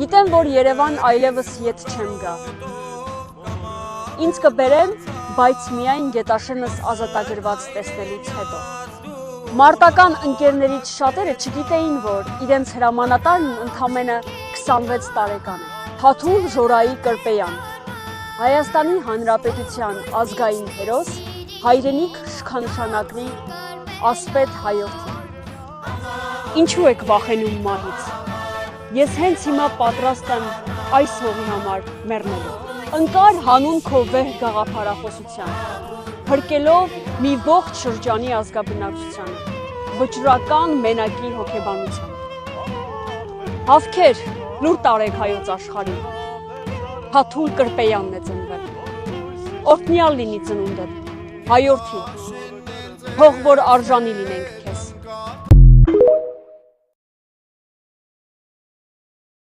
Գիտեմ, որ Երևան այլևս ետ չեմ գա։ Ինձ կբերեմ, բայց միայն գետաշենս ազատագրված տեսնելուց հետո։ Մարտական ընկերներից շատերը չգիտեին, որ իրենց հրամանատարն ընդամենը 26 տարեկան է։ Թաթուլ Ժորայի Կրպեյան, Հայաստանի Հանրապետության ազգային հերոս, հայրենիք շքանշանակնի ասպետ հայորդի։ Ինչու եք վախենում մահից։ Ես հենց հիմա պատրաստ եմ այս հողի համար մեռնելու։ Ընկար հանուն քո վեհ գաղափարախոսության, փրկելով մի ողջ շրջանի ազգաբնակչությանը, վճռական մենակի հոգեբանությամբ։ Հավքեր, լուր տարեք հայոց աշխարհին։ Թաթուլ Կրպեյանն է ծնվել։ Օրհնյալ լինի ծնունդդ, հայորդի, թող որ արժանի լինենք